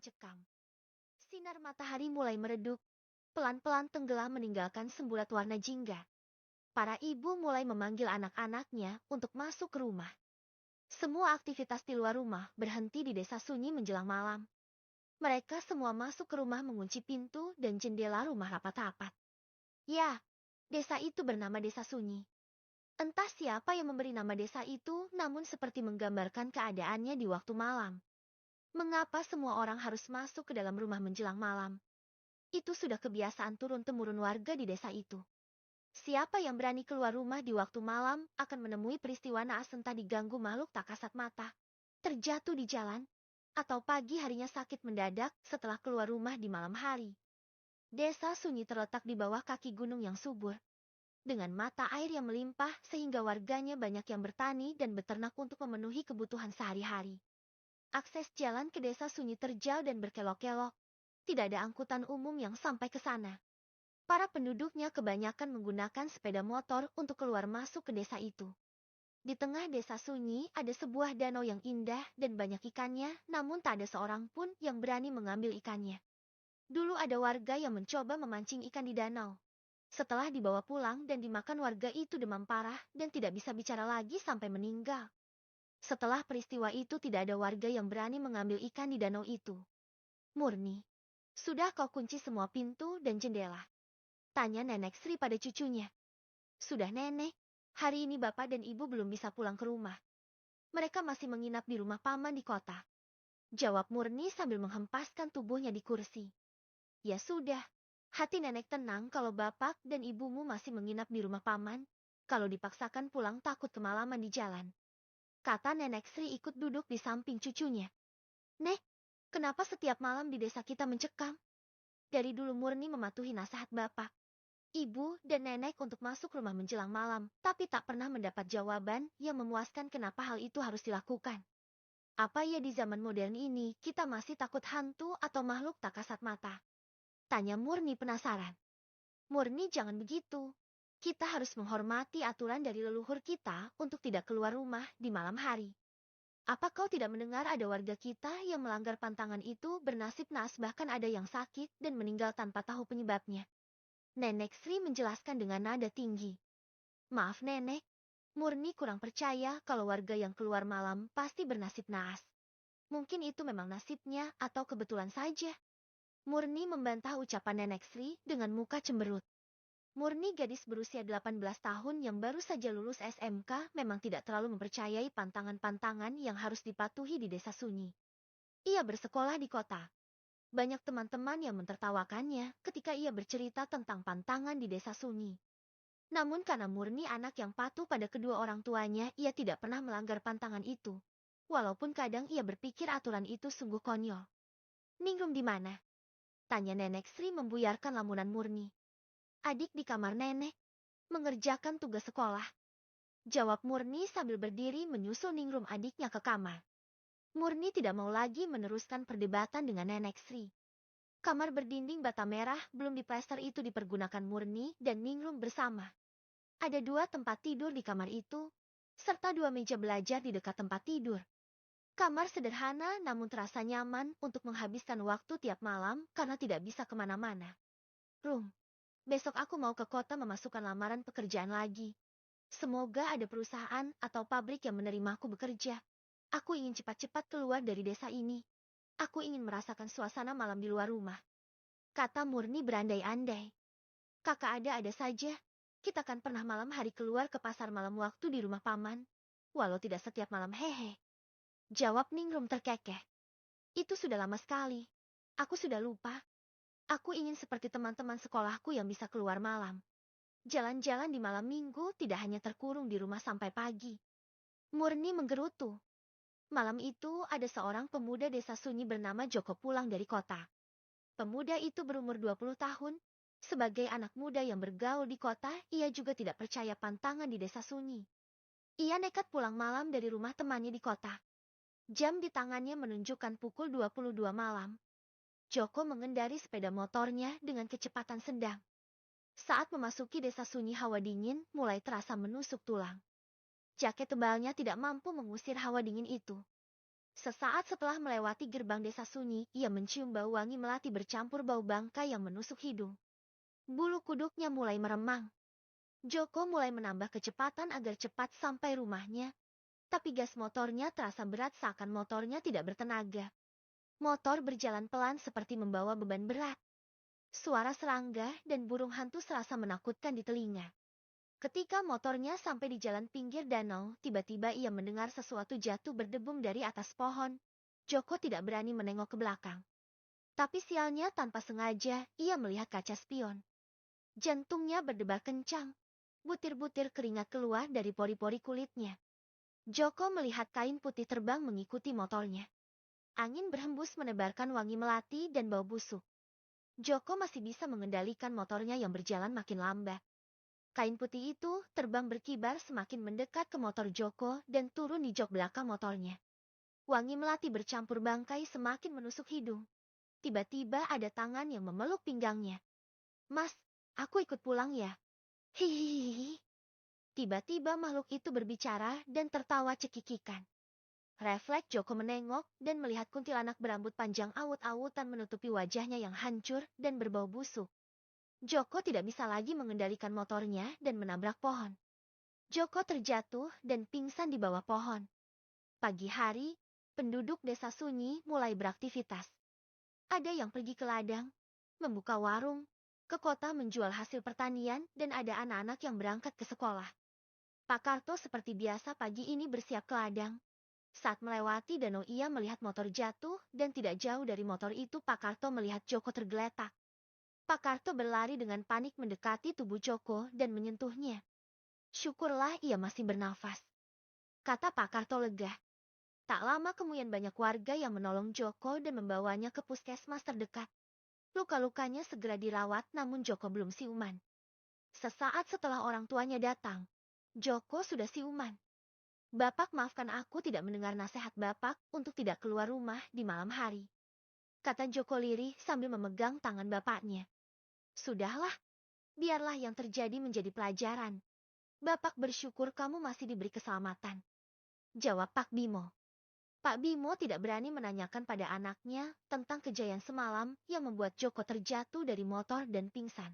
mencekam. Sinar matahari mulai meredup, pelan-pelan tenggelam meninggalkan semburat warna jingga. Para ibu mulai memanggil anak-anaknya untuk masuk ke rumah. Semua aktivitas di luar rumah berhenti di desa sunyi menjelang malam. Mereka semua masuk ke rumah mengunci pintu dan jendela rumah rapat-rapat. Ya, desa itu bernama Desa Sunyi. Entah siapa yang memberi nama desa itu, namun seperti menggambarkan keadaannya di waktu malam. Mengapa semua orang harus masuk ke dalam rumah menjelang malam? Itu sudah kebiasaan turun-temurun warga di desa itu. Siapa yang berani keluar rumah di waktu malam akan menemui peristiwa naas, entah diganggu makhluk tak kasat mata, terjatuh di jalan, atau pagi harinya sakit mendadak setelah keluar rumah di malam hari. Desa Sunyi terletak di bawah kaki gunung yang subur, dengan mata air yang melimpah sehingga warganya banyak yang bertani dan beternak untuk memenuhi kebutuhan sehari-hari. Akses jalan ke Desa Sunyi terjal dan berkelok-kelok. Tidak ada angkutan umum yang sampai ke sana. Para penduduknya kebanyakan menggunakan sepeda motor untuk keluar masuk ke desa itu. Di tengah Desa Sunyi ada sebuah danau yang indah dan banyak ikannya, namun tak ada seorang pun yang berani mengambil ikannya. Dulu ada warga yang mencoba memancing ikan di danau. Setelah dibawa pulang dan dimakan, warga itu demam parah dan tidak bisa bicara lagi sampai meninggal. Setelah peristiwa itu tidak ada warga yang berani mengambil ikan di danau itu. Murni, sudah kau kunci semua pintu dan jendela? Tanya Nenek Sri pada cucunya. Sudah Nenek, hari ini Bapak dan Ibu belum bisa pulang ke rumah. Mereka masih menginap di rumah paman di kota. Jawab Murni sambil menghempaskan tubuhnya di kursi. Ya sudah, hati Nenek tenang kalau Bapak dan Ibumu masih menginap di rumah paman. Kalau dipaksakan pulang takut kemalaman di jalan. Kata Nenek Sri ikut duduk di samping cucunya. Nek, kenapa setiap malam di desa kita mencekam? Dari dulu Murni mematuhi nasihat Bapak, Ibu, dan Nenek untuk masuk rumah menjelang malam, tapi tak pernah mendapat jawaban yang memuaskan kenapa hal itu harus dilakukan. Apa ya di zaman modern ini kita masih takut hantu atau makhluk tak kasat mata? Tanya Murni penasaran. Murni, jangan begitu. Kita harus menghormati aturan dari leluhur kita untuk tidak keluar rumah di malam hari. Apa kau tidak mendengar ada warga kita yang melanggar pantangan itu bernasib naas, bahkan ada yang sakit dan meninggal tanpa tahu penyebabnya? Nenek Sri menjelaskan dengan nada tinggi. Maaf Nenek, Murni kurang percaya kalau warga yang keluar malam pasti bernasib naas. Mungkin itu memang nasibnya atau kebetulan saja. Murni membantah ucapan Nenek Sri dengan muka cemberut. Murni, gadis berusia 18 tahun yang baru saja lulus SMK, memang tidak terlalu mempercayai pantangan-pantangan yang harus dipatuhi di Desa Sunyi. Ia bersekolah di kota. Banyak teman-teman yang mentertawakannya ketika ia bercerita tentang pantangan di Desa Sunyi. Namun karena Murni anak yang patuh pada kedua orang tuanya, ia tidak pernah melanggar pantangan itu. Walaupun kadang ia berpikir aturan itu sungguh konyol. Ningrum di mana? Tanya Nenek Sri membuyarkan lamunan Murni. Adik di kamar Nenek, mengerjakan tugas sekolah. Jawab Murni sambil berdiri menyusul Ningrum adiknya ke kamar. Murni tidak mau lagi meneruskan perdebatan dengan Nenek Sri. Kamar berdinding bata merah belum diplester itu dipergunakan Murni dan Ningrum bersama. Ada 2 tempat tidur di kamar itu, serta 2 meja belajar di dekat tempat tidur. Kamar sederhana namun terasa nyaman untuk menghabiskan waktu tiap malam karena tidak bisa kemana-mana. Besok aku mau ke kota memasukkan lamaran pekerjaan lagi. Semoga ada perusahaan atau pabrik yang menerimaku bekerja. Aku ingin cepat-cepat keluar dari desa ini. Aku ingin merasakan suasana malam di luar rumah. Kata Murni berandai-andai. Kakak ada saja. Kita kan pernah malam hari keluar ke pasar malam waktu di rumah paman. Walau tidak setiap malam, hehe. Jawab Ningrum terkekeh. Itu sudah lama sekali. Aku sudah lupa. Aku ingin seperti teman-teman sekolahku yang bisa keluar malam. Jalan-jalan di malam minggu, tidak hanya terkurung di rumah sampai pagi. Murni menggerutu. Malam itu ada seorang pemuda Desa Sunyi bernama Joko pulang dari kota. Pemuda itu berumur 20 tahun. Sebagai anak muda yang bergaul di kota, ia juga tidak percaya pantangan di Desa Sunyi. Ia nekat pulang malam dari rumah temannya di kota. Jam di tangannya menunjukkan pukul 22 malam. Joko mengendari sepeda motornya dengan kecepatan sedang. Saat memasuki Desa Sunyi, hawa dingin mulai terasa menusuk tulang. Jaket tebalnya tidak mampu mengusir hawa dingin itu. Sesaat setelah melewati gerbang desa sunyi, ia mencium bau wangi melati bercampur bau bangkai yang menusuk hidung. Bulu kuduknya mulai meremang. Joko mulai menambah kecepatan agar cepat sampai rumahnya, tapi gas motornya terasa berat seakan motornya tidak bertenaga. Motor berjalan pelan seperti membawa beban berat. Suara serangga dan burung hantu serasa menakutkan di telinga. Ketika motornya sampai di jalan pinggir danau, tiba-tiba ia mendengar sesuatu jatuh berdebum dari atas pohon. Joko tidak berani menengok ke belakang. Tapi sialnya tanpa sengaja, ia melihat kaca spion. Jantungnya berdebar kencang. Butir-butir keringat keluar dari pori-pori kulitnya. Joko melihat kain putih terbang mengikuti motornya. Angin berhembus menebarkan wangi melati dan bau busuk. Joko masih bisa mengendalikan motornya yang berjalan makin lambat. Kain putih itu terbang berkibar semakin mendekat ke motor Joko dan turun di jok belakang motornya. Wangi melati bercampur bangkai semakin menusuk hidung. Tiba-tiba ada tangan yang memeluk pinggangnya. "Mas, aku ikut pulang ya." Hihihi. Tiba-tiba makhluk itu berbicara dan tertawa cekikikan. Refleks Joko menengok dan melihat kuntilanak berambut panjang awut-awutan menutupi wajahnya yang hancur dan berbau busuk. Joko tidak bisa lagi mengendalikan motornya dan menabrak pohon. Joko terjatuh dan pingsan di bawah pohon. Pagi hari, penduduk desa sunyi mulai beraktivitas. Ada yang pergi ke ladang, membuka warung, ke kota menjual hasil pertanian, dan ada anak-anak yang berangkat ke sekolah. Pak Karto seperti biasa pagi ini bersiap ke ladang. Saat melewati danau ia melihat motor jatuh dan tidak jauh dari motor itu Pak Karto melihat Joko tergeletak. Pak Karto berlari dengan panik mendekati tubuh Joko dan menyentuhnya. "Syukurlah ia masih bernafas," kata Pak Karto lega. Tak lama kemudian banyak warga yang menolong Joko dan membawanya ke puskesmas terdekat. Luka-lukanya segera dirawat namun Joko belum siuman. Sesaat setelah orang tuanya datang, Joko sudah siuman. "Bapak, maafkan aku tidak mendengar nasihat Bapak untuk tidak keluar rumah di malam hari," kata Joko lirih sambil memegang tangan bapaknya. "Sudahlah, biarlah yang terjadi menjadi pelajaran. Bapak bersyukur kamu masih diberi keselamatan," jawab Pak Bimo. Pak Bimo tidak berani menanyakan pada anaknya tentang kejadian semalam yang membuat Joko terjatuh dari motor dan pingsan.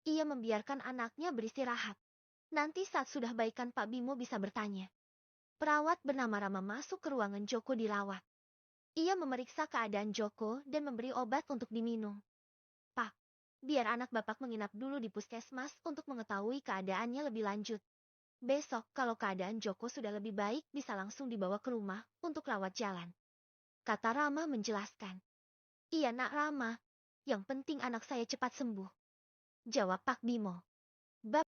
Ia membiarkan anaknya beristirahat. Nanti saat sudah baikan Pak Bimo bisa bertanya. Perawat bernama Rama masuk ke ruangan Joko dirawat. Ia memeriksa keadaan Joko dan memberi obat untuk diminum. "Pak, biar anak Bapak menginap dulu di puskesmas untuk mengetahui keadaannya lebih lanjut. Besok kalau keadaan Joko sudah lebih baik bisa langsung dibawa ke rumah untuk rawat jalan," kata Rama menjelaskan. "Iya nak Rama, yang penting anak saya cepat sembuh," jawab Pak Bimo. Bab